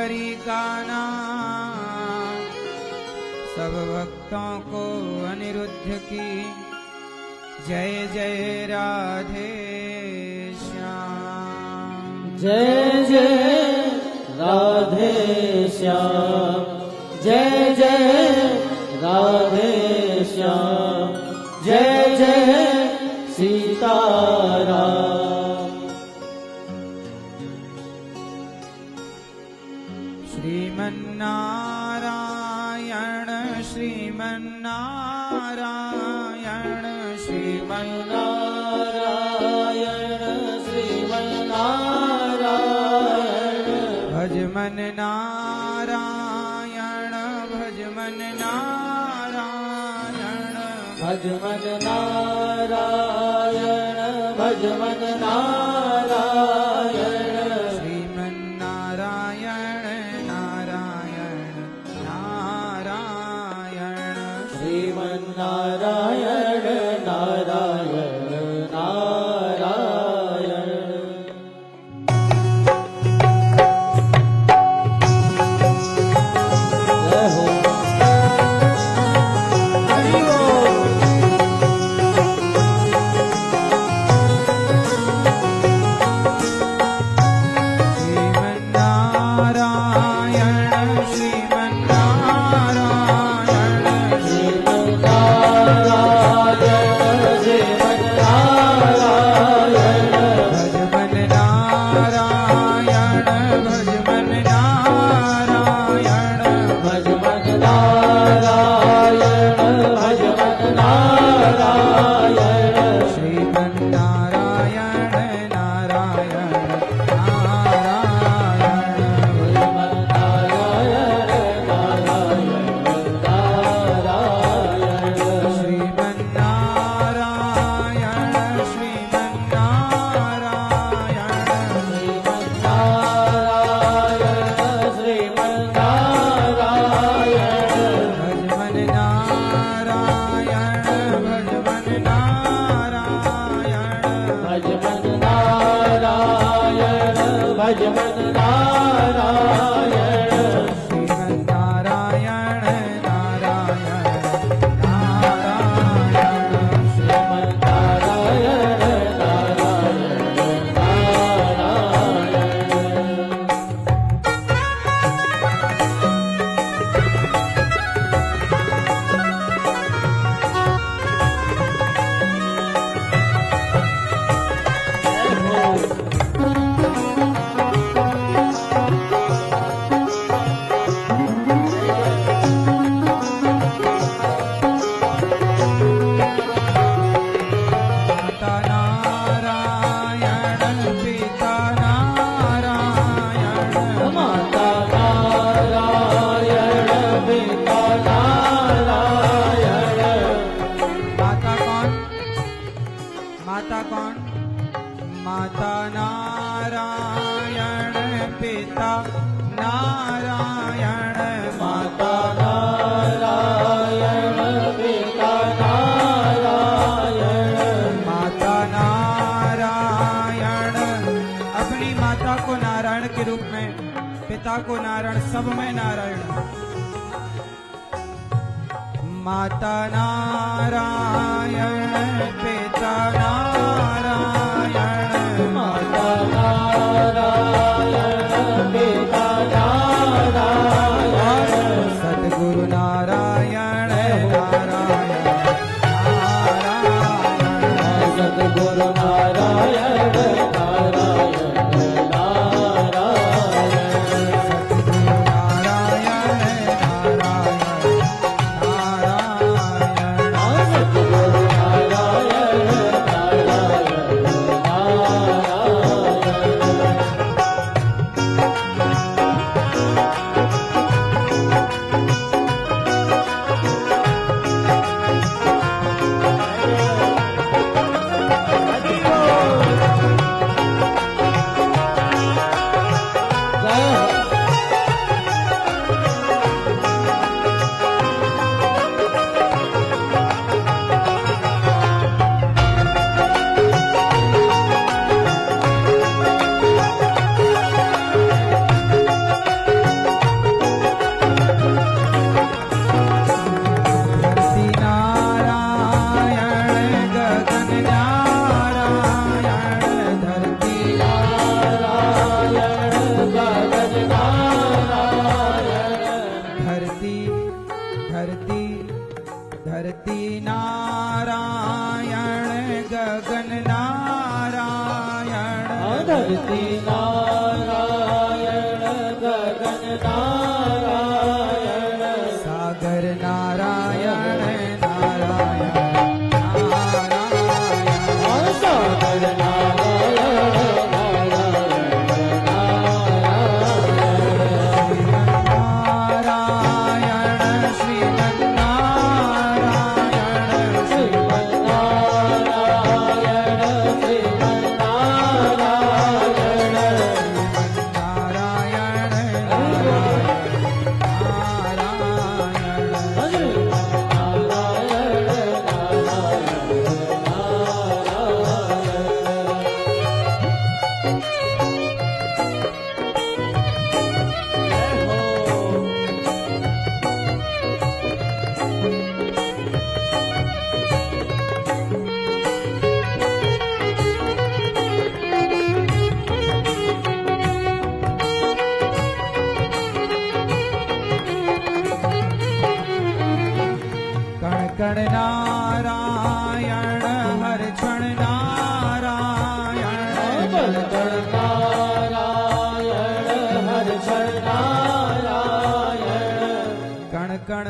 हरि का नाम। सब भक्तों को अनिरुद्ध की जय जय राधे श्याम। जय जय राधे श्याम, जय जय राधे श्याम, जय जय सीताराम। श्रीमन्नारायण श्रीमन्नारायण श्रीमन्नारायण श्रीमन्नारायण भजमन नारायण भजमन नारायण भजमन नारायण भजमन नारायण श्रीमन्नारायण नारायण नारायण श्रीमन्नारायण नारायण नारायण। जय हो हरि बोल। श्रीमन्नारायण श्रीमन्नारायण भजमन नारायण भजमन नारायण भजमन नारायण भजमन नारायण श्रीमन्नारायण नारायण नारायण भजमन नारायण नारायण नारायण श्रीमन्नारायण श्रीमन्नारायण श्रीमन्नारायण भजमन नारायण भजमन नारायण भजमन नारायण भजमन नारायण श्रीमन्नारायण नारायण नारायण श्रीमन्नारायण नारायण नारायण। माता नारायण पिता नारायण माता नारायण पिता नारायण। माता कौन? माता कौन? माता नारायण पिता नारायण माता नारायण पिता नारायण। माता नारायण अपनी माता को नारायण के रूप में, पिता को नारायण, सब में नारायण। माता नारायण पिता नारायण माता नारायण पिता नारायण। सद्गुरु नारायण नारायण नारायण सद्गुरु नारायण नारायण नारायण। नारायण नारायण नारायण सद्गुरु नारायण नारायण क्षण नारायण कण कण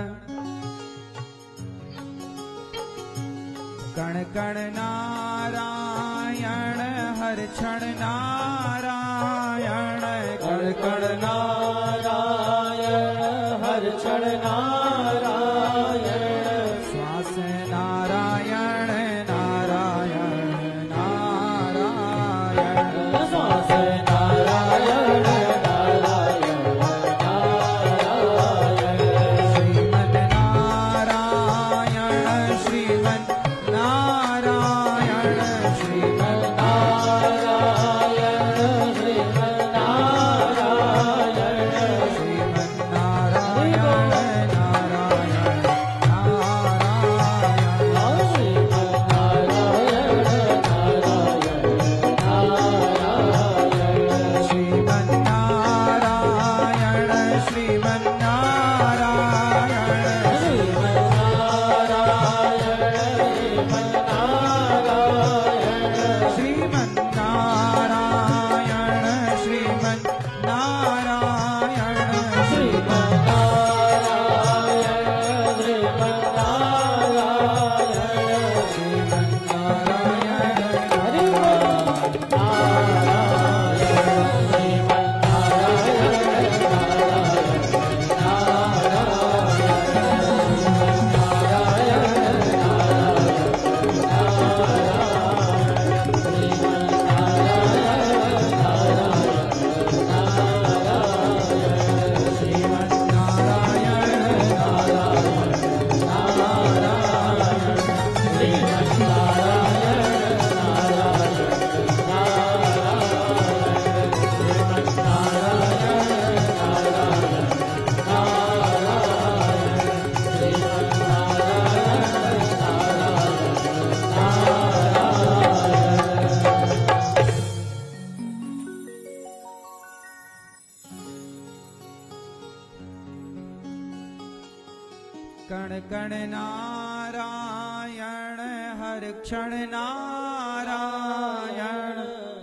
कण कण नारायण हर क्षण नारायण कण कण नारायण हर क्षण नारायण श्वास नारायण नारायण नारायण श्वास नारायण नारायण नारायण श्रीमन नारायण श्रीमन नारायण श्रीमन नारायण श्रीमन नारायण श्रीमन नारायण नारायण नारायण श्रीमन नारायण नारायण श्रीमन नारायण श्रीमन नारायण श्रीमन नारायण श्रीमन नारायण श्रीमन नारायण श्रीमन नारायण श्रीमन नारायण श्रीमन नारायण हरि श्रीमन नारायण कण कण नारायण हर क्षण नारायण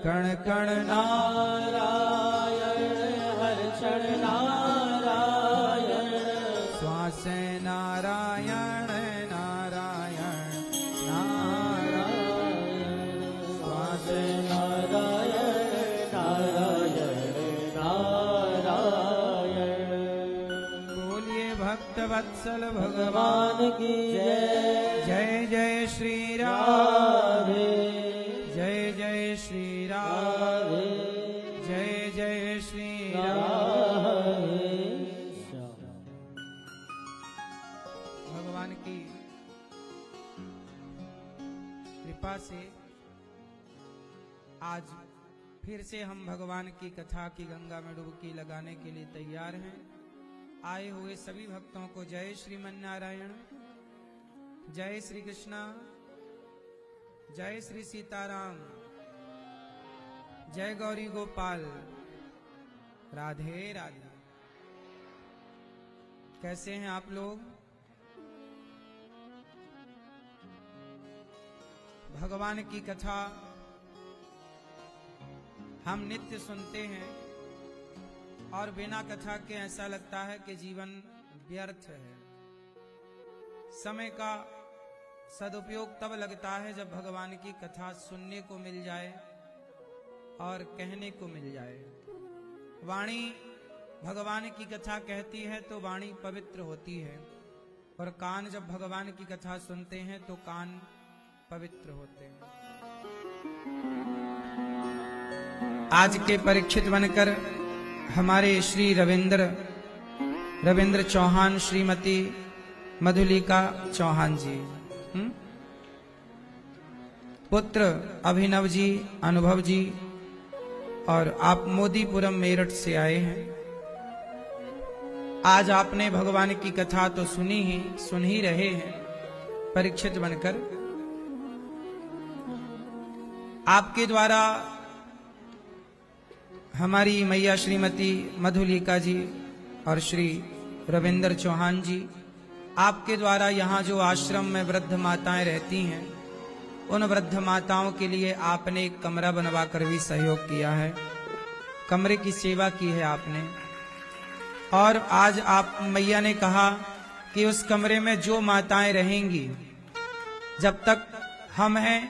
कण कण नारायण हर क्षण नारायण श्वास नारायण नारायण नारायण श्वास नारायण नारायण नारायण बोलिए भक्त वत्सल भगवान भगवान की जय जय जय श्री राम राधे जय जय श्री राम राधे जय जय श्री राम राधे भगवान की कृपा से आज फिर से हम भगवान की कथा की गंगा में डुबकी लगाने के लिए तैयार हैं। आए हुए सभी भक्तों को जय श्रीमन नारायण, जय श्री कृष्णा, जय श्री सीताराम, जय गौरी गोपाल, राधे राधे। कैसे हैं आप लोग? भगवान की कथा हम नित्य सुनते हैं और बिना कथा के ऐसा लगता है कि जीवन व्यर्थ है। समय का सदुपयोग तब लगता है जब भगवान की कथा सुनने को मिल जाए और कहने को मिल जाए। वाणी भगवान की कथा कहती है तो वाणी पवित्र होती है, और कान जब भगवान की कथा सुनते हैं तो कान पवित्र होते हैं। आज के परीक्षित बनकर हमारे श्री रविंद्र चौहान, श्रीमती मधुलिका चौहान जी, पुत्र अभिनव जी, अनुभव जी, और आप मोदीपुरम मेरठ से आए हैं। आज आपने भगवान की कथा तो सुन ही रहे हैं परीक्षित बनकर। आपके द्वारा हमारी मैया श्रीमती मधुलिका जी और श्री रविंद्र चौहान जी, आपके द्वारा यहाँ जो आश्रम में वृद्ध माताएं रहती हैं, उन वृद्ध माताओं के लिए आपने एक कमरा बनवा कर भी सहयोग किया है। कमरे की सेवा की है आपने। और आज आप मैया ने कहा कि उस कमरे में जो माताएं रहेंगी, जब तक हम हैं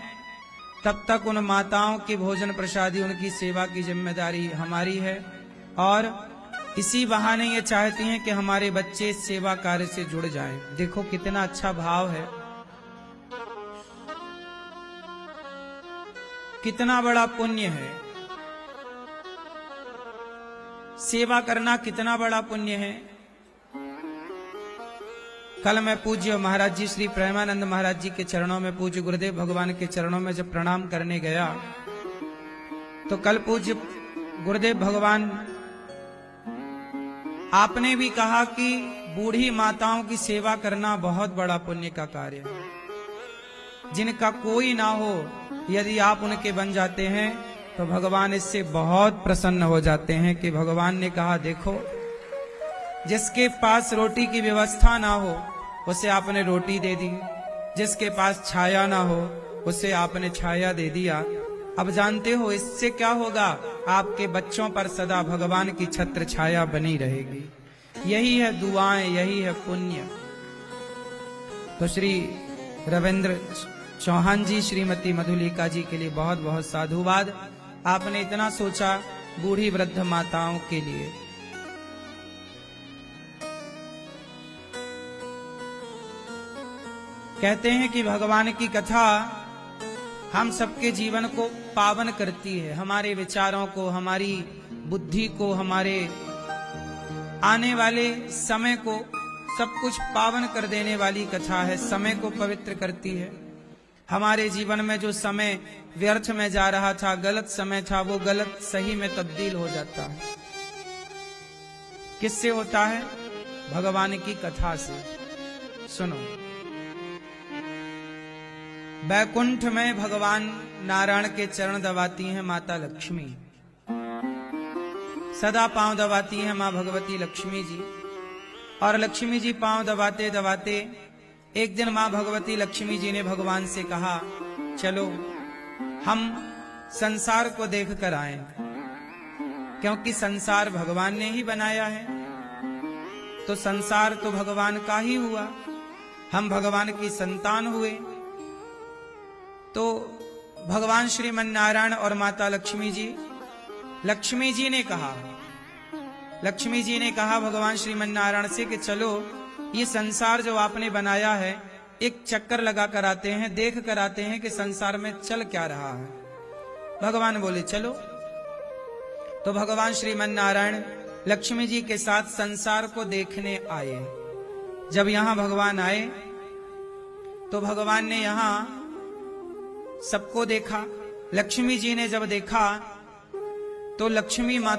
तब तक उन माताओं की भोजन प्रसादी, उनकी सेवा की जिम्मेदारी हमारी है। और इसी बहाने ये चाहती हैं कि हमारे बच्चे इस सेवा कार्य से जुड़ जाएं। देखो कितना अच्छा भाव है, कितना बड़ा पुण्य है। सेवा करना कितना बड़ा पुण्य है। कल मैं पूज्य महाराज जी श्री प्रेमानंद महाराज जी के चरणों में, पूज्य गुरुदेव भगवान के चरणों में जब प्रणाम करने गया, तो कल पूज्य गुरुदेव भगवान आपने भी कहा कि बूढ़ी माताओं की सेवा करना बहुत बड़ा पुण्य का कार्य है। जिनका कोई ना हो, यदि आप उनके बन जाते हैं तो भगवान इससे बहुत प्रसन्न हो जाते हैं। कि भगवान ने कहा देखो, जिसके पास रोटी की व्यवस्था ना हो उसे आपने रोटी दे दी, जिसके पास छाया ना हो उसे आपने छाया दे दिया। अब जानते हो इससे क्या होगा, आपके बच्चों पर सदा भगवान की छत्र छाया बनी रहेगी। यही है दुआएं, यही है पुण्य। तो श्री रविंद्र चौहान जी, श्रीमती मधुलिका जी के लिए बहुत बहुत साधुवाद। आपने इतना सोचा बूढ़ी वृद्ध माताओं के लिए। कहते हैं कि भगवान की कथा हम सबके जीवन को पावन करती है, हमारे विचारों को, हमारी बुद्धि को, हमारे आने वाले समय को, सब कुछ पावन कर देने वाली कथा है। समय को पवित्र करती है। हमारे जीवन में जो समय व्यर्थ में जा रहा था, गलत समय था, वो गलत सही में तब्दील हो जाता है। किससे होता है? भगवान की कथा से। सुनो, बैकुंठ में भगवान नारायण के चरण दबाती हैं माता लक्ष्मी, सदा पांव दबाती हैं मां भगवती लक्ष्मी जी। और लक्ष्मी जी पांव दबाते दबाते एक दिन मां भगवती लक्ष्मी जी ने भगवान से कहा, चलो हम संसार को देख कर आए, क्योंकि संसार भगवान ने ही बनाया है, तो संसार तो भगवान का ही हुआ, हम भगवान की संतान हुए। तो भगवान श्रीमन नारायण और माता लक्ष्मी जी ने कहा भगवान श्रीमन नारायण से कि चलो ये संसार जो आपने बनाया है, एक चक्कर लगा कर आते हैं, देख कर आते हैं कि संसार में चल क्या रहा है। भगवान बोले चलो। तो भगवान श्रीमन नारायण लक्ष्मी जी के साथ संसार को देखने आए। जब यहां भगवान आए तो भगवान ने यहां सबको देखा। लक्ष्मी जी ने जब देखा तो लक्ष्मी मां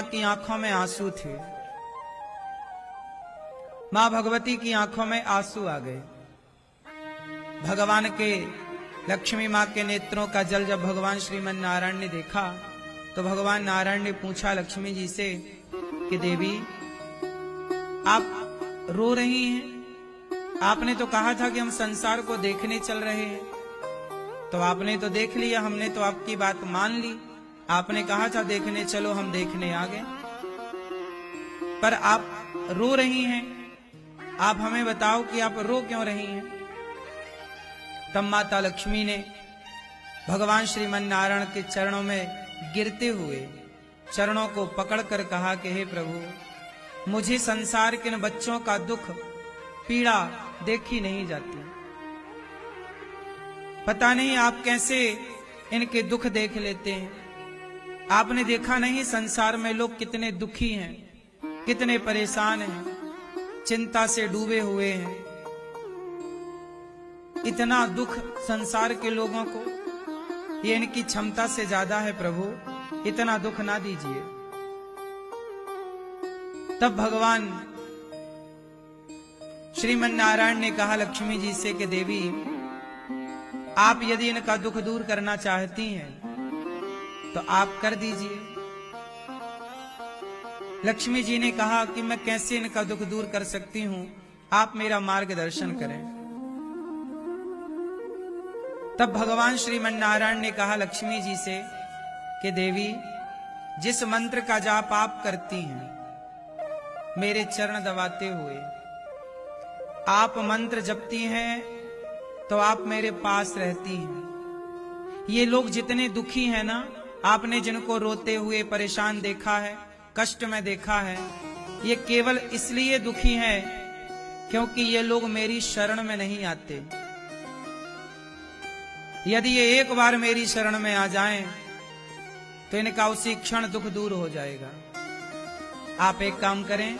की आंखों में आंसू थे। मां भगवती की आंखों में आंसू आ गए। भगवान के, लक्ष्मी मां के नेत्रों का जल जब भगवान श्रीमन नारायण ने देखा तो भगवान नारायण ने पूछा लक्ष्मी जी से कि देवी आप रो रही हैं? आपने तो कहा था कि हम संसार को देखने चल रहे हैं, तो आपने तो देख लिया, हमने तो आपकी बात मान ली। आपने कहा था देखने चलो, हम देखने आ गए, पर आप रो रही हैं। आप हमें बताओ कि आप रो क्यों रही हैं? तब माता लक्ष्मी ने भगवान श्रीमन नारायण के चरणों में गिरते हुए चरणों को पकड़कर कहा कि हे प्रभु, मुझे संसार के बच्चों का दुख पीड़ा देखी नहीं जाती। पता नहीं आप कैसे इनके दुख देख लेते हैं। आपने देखा नहीं संसार में लोग कितने दुखी हैं, कितने परेशान हैं, चिंता से डूबे हुए हैं। इतना दुख संसार के लोगों को, ये इनकी क्षमता से ज्यादा है प्रभु, इतना दुख ना दीजिए। तब भगवान श्रीमन नारायण ने कहा लक्ष्मी जी से कि देवी आप यदि इनका दुख दूर करना चाहती हैं तो आप कर दीजिए। लक्ष्मी जी ने कहा कि मैं कैसे इनका दुख दूर कर सकती हूं, आप मेरा मार्गदर्शन करें। तब भगवान श्रीमन नारायण ने कहा लक्ष्मी जी से कि देवी जिस मंत्र का जाप आप करती हैं मेरे चरण दबाते हुए। आप मंत्र जपती हैं तो आप मेरे पास रहती हैं। ये लोग जितने दुखी हैं ना, आपने जिनको रोते हुए परेशान देखा है, कष्ट में देखा है, ये केवल इसलिए दुखी हैं क्योंकि ये लोग मेरी शरण में नहीं आते। यदि ये एक बार मेरी शरण में आ जाएं तो इनका उसी क्षण दुख दूर हो जाएगा। आप एक काम करें,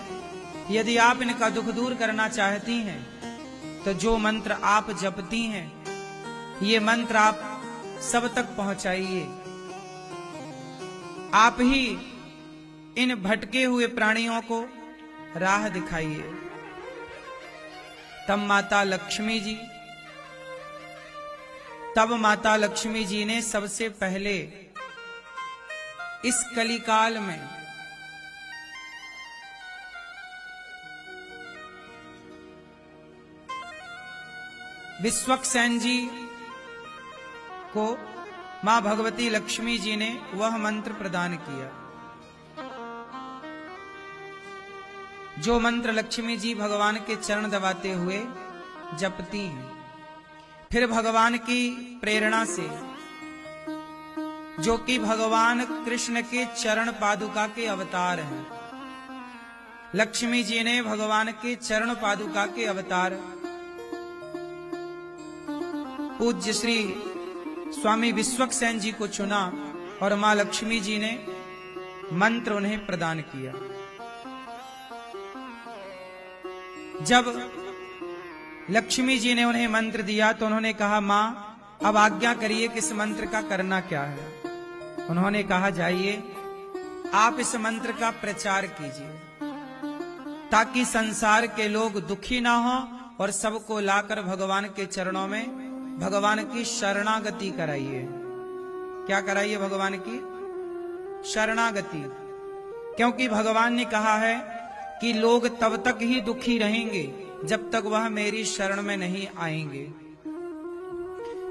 यदि आप इनका दुख दूर करना चाहती हैं तो जो मंत्र आप जपती हैं, ये मंत्र आप सब तक पहुंचाइए। आप ही इन भटके हुए प्राणियों को राह दिखाइए। तब माता लक्ष्मी जी ने सबसे पहले इस कलिकाल में विश्वक्सेन जी को मां भगवती लक्ष्मी जी ने वह मंत्र प्रदान किया जो मंत्र लक्ष्मी जी भगवान के चरण दबाते हुए जपती हैं। फिर भगवान की प्रेरणा से, जो कि भगवान कृष्ण के चरण पादुका के अवतार हैं, लक्ष्मी जी ने भगवान के चरण पादुका के अवतार पूज्य श्री स्वामी विश्वक्सेन जी को चुना और मां लक्ष्मी जी ने मंत्र उन्हें प्रदान किया। जब लक्ष्मी जी ने उन्हें मंत्र दिया तो उन्होंने कहा, मां अब आज्ञा करिए कि इस मंत्र का करना क्या है। उन्होंने कहा, जाइए आप इस मंत्र का प्रचार कीजिए ताकि संसार के लोग दुखी ना हो और सबको लाकर भगवान के चरणों में भगवान की शरणागति कराइए। क्या कराइए? भगवान की शरणागति। क्योंकि भगवान ने कहा है कि लोग तब तक ही दुखी रहेंगे जब तक वह मेरी शरण में नहीं आएंगे।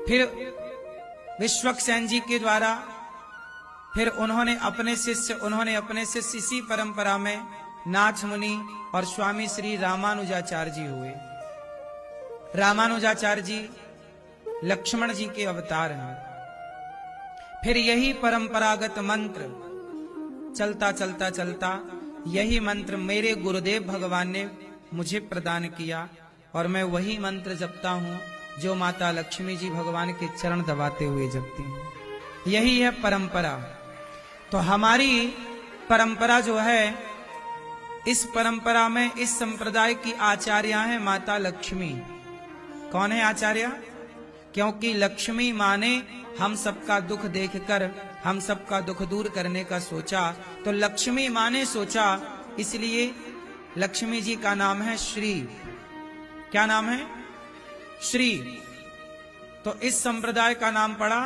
फिर विश्वक्सेन जी के द्वारा फिर उन्होंने अपने शिष्य इसी परंपरा में नाथ मुनि और स्वामी श्री रामानुजाचार्य जी हुए। रामानुजाचार्य जी लक्ष्मण जी के अवतार हैं। फिर यही परंपरागत मंत्र चलता यही मंत्र मेरे गुरुदेव भगवान ने मुझे प्रदान किया और मैं वही मंत्र जपता हूं जो माता लक्ष्मी जी भगवान के चरण दबाते हुए जपती हैं। यही है परंपरा। तो हमारी परंपरा जो है, इस परंपरा में इस संप्रदाय की आचार्य हैं माता लक्ष्मी। कौन है आचार्य? क्योंकि लक्ष्मी माँ ने हम सबका दुख देखकर हम सबका दुख दूर करने का सोचा, तो लक्ष्मी माँ ने सोचा, इसलिए लक्ष्मी जी का नाम है श्री। क्या नाम है? श्री। तो इस संप्रदाय का नाम पड़ा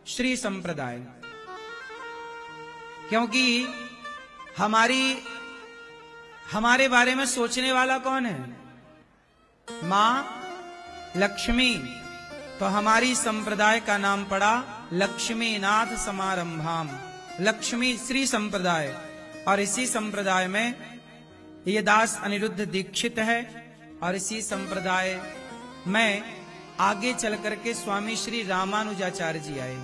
श्री संप्रदाय। क्योंकि हमारे बारे में सोचने वाला कौन है? मां लक्ष्मी। तो हमारी संप्रदाय का नाम पड़ा लक्ष्मी नाथ समारंभाम, लक्ष्मी श्री संप्रदाय। और इसी संप्रदाय में ये दास अनिरुद्ध दीक्षित है और इसी संप्रदाय में आगे चल करके स्वामी श्री रामानुजाचार्य जी आए।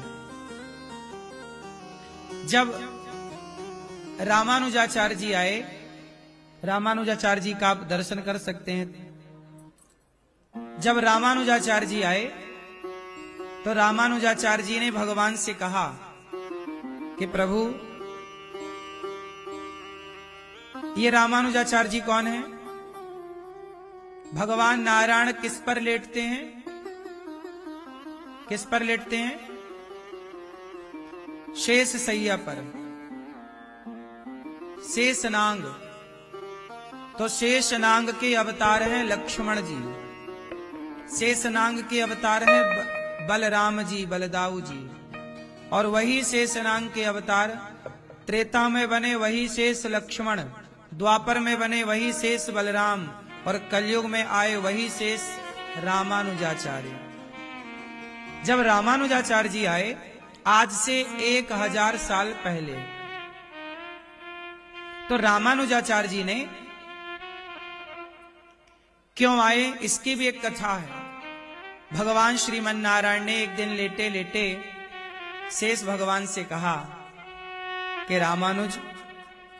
जब रामानुजाचार्य जी आए, रामानुजाचार्य जी का आप दर्शन कर सकते हैं। जब रामानुजाचार्य जी आए तो रामानुजाचार्य जी ने भगवान से कहा कि प्रभु, ये रामानुजाचार्य जी कौन है? भगवान नारायण किस पर लेटते हैं? किस पर लेटते हैं? शेष सैया पर, शेषनांग। तो शेषनांग के अवतार हैं लक्ष्मण जी, शेषनांग के अवतार हैं बलराम जी, बलदाऊ जी। और वही शेषनांग के अवतार त्रेता में बने वही शेष लक्ष्मण, द्वापर में बने वही शेष बलराम और कलयुग में आए वही शेष रामानुजाचार्य। जब रामानुजाचार्य जी आए आज से 1000 साल पहले, तो रामानुजाचार्य जी ने क्यों आए, इसकी भी एक कथा है। भगवान श्रीमन नारायण ने एक दिन लेटे लेटे शेष भगवान से कहा कि रामानुज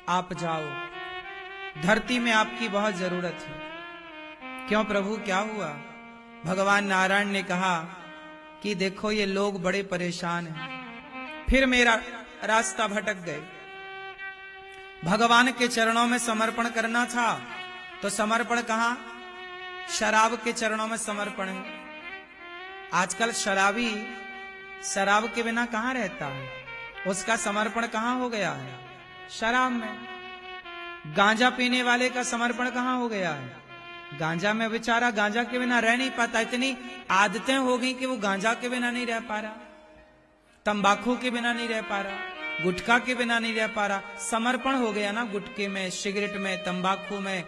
आप जाओ, धरती में आपकी बहुत जरूरत है। क्यों प्रभु, क्या हुआ? भगवान नारायण ने कहा कि देखो ये लोग बड़े परेशान हैं, फिर मेरा रास्ता भटक गए। भगवान के चरणों में समर्पण करना था, तो समर्पण कहां? शराब के चरणों में समर्पण है। आजकल शराबी शराब के बिना कहां रहता है, उसका समर्पण कहां हो गया है? शराब में। गांजा पीने वाले का समर्पण कहां हो गया है? गांजा में। बेचारा गांजा के बिना रह नहीं पाता, इतनी आदतें हो गई कि वो गांजा के बिना नहीं रह पा रहा, तंबाकू के बिना नहीं रह पा रहा, गुटखा के बिना नहीं रह पा रहा। समर्पण हो गया ना गुटखे में, सिगरेट में, तंबाकू में।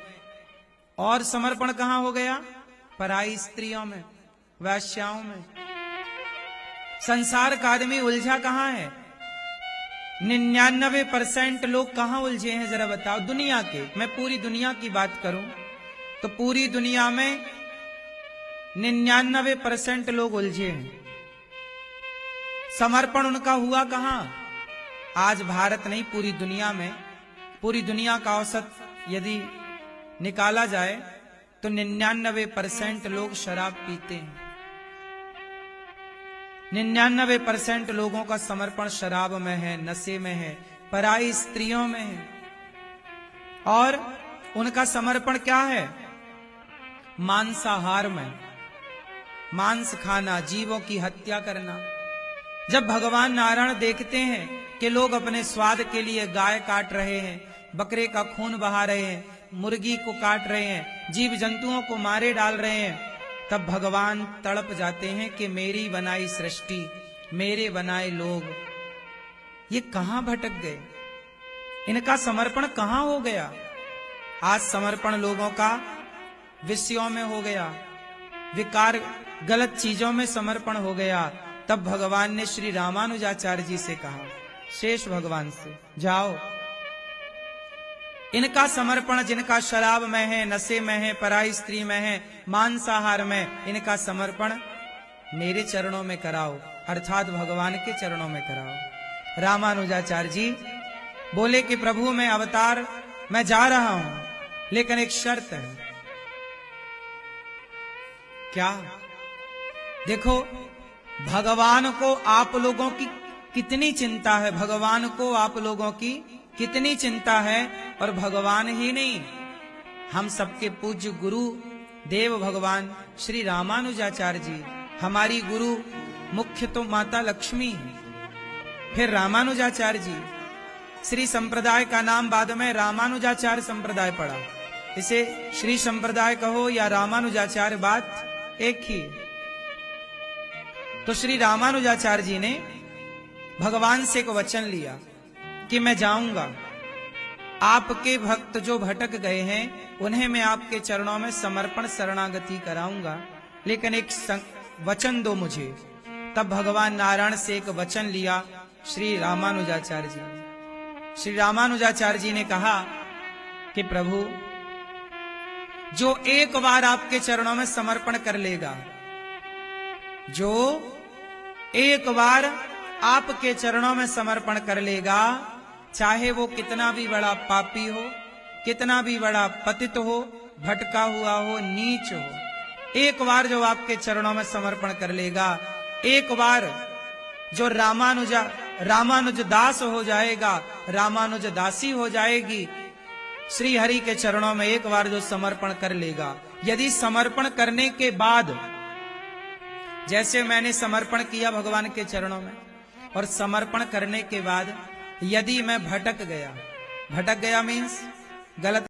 और समर्पण कहां हो गया? पराई स्त्रियों में, वैश्याओं में। संसार का आदमी उलझा कहां है? 99% लोग कहां उलझे हैं जरा बताओ? दुनिया के, मैं पूरी दुनिया की बात करूं तो पूरी दुनिया में 99% लोग उलझे हैं। समर्पण उनका हुआ कहां? आज भारत नहीं, पूरी दुनिया में, पूरी दुनिया का औसत यदि निकाला जाए तो 99% लोग शराब पीते हैं। 99% लोगों का समर्पण शराब में है, नशे में है, पराई स्त्रियों में है। और उनका समर्पण क्या है? मांसाहार में, मांस खाना, जीवों की हत्या करना। जब भगवान नारायण देखते हैं कि लोग अपने स्वाद के लिए गाय काट रहे हैं, बकरे का खून बहा रहे हैं, मुर्गी को काट रहे हैं, जीव जंतुओं को मारे डाल रहे हैं, तब भगवान तड़प जाते हैं कि मेरी बनाई सृष्टि, मेरे बनाए लोग ये कहां भटक गए, इनका समर्पण कहां हो गया? आज समर्पण लोगों का विषयों में हो गया, विकार गलत चीजों में समर्पण हो गया। तब भगवान ने श्री रामानुजाचार्य जी से कहा, शेष भगवान से, जाओ इनका समर्पण, जिनका शराब में है, नशे में है, पराई स्त्री में है, मांसाहार में, इनका समर्पण मेरे चरणों में कराओ, अर्थात भगवान के चरणों में कराओ। रामानुजाचार्य जी बोले कि प्रभु मैं अवतार, मैं जा रहा हूं, लेकिन एक शर्त है। क्या? देखो, भगवान को आप लोगों की कितनी चिंता है, भगवान को आप लोगों की कितनी चिंता है। और भगवान ही नहीं, हम सबके पूज्य गुरु देव भगवान श्री रामानुजाचार्य जी, हमारी गुरु मुख्य तो माता लक्ष्मी है, फिर रामानुजाचार्य जी। श्री संप्रदाय का नाम बाद में रामानुजाचार्य संप्रदाय पड़ा, इसे श्री संप्रदाय कहो या रामानुजाचार्य, बात एक ही। तो श्री रामानुजाचार्य जी ने भगवान से को वचन लिया कि मैं जाऊंगा, आपके भक्त जो भटक गए हैं उन्हें मैं आपके चरणों में समर्पण शरणागति कराऊंगा, लेकिन एक वचन दो मुझे। तब भगवान नारायण से एक वचन लिया श्री रामानुजाचार्य जी ने। श्री रामानुजाचार्य जी ने कहा कि प्रभु, जो एक बार आपके चरणों में समर्पण कर लेगा, जो एक बार आपके चरणों में समर्पण कर लेगा, चाहे वो कितना भी बड़ा पापी हो, कितना भी बड़ा पतित हो, भटका हुआ हो, नीच हो, एक बार जो आपके चरणों में समर्पण कर लेगा, एक बार जो रामानुज दास हो जाएगा, रामानुज दासी हो जाएगी, श्री हरि के चरणों में एक बार जो समर्पण कर लेगा, यदि समर्पण करने के बाद, जैसे मैंने समर्पण किया भगवान के चरणों में, और समर्पण करने के बाद यदि मैं भटक गया मीन्स गलत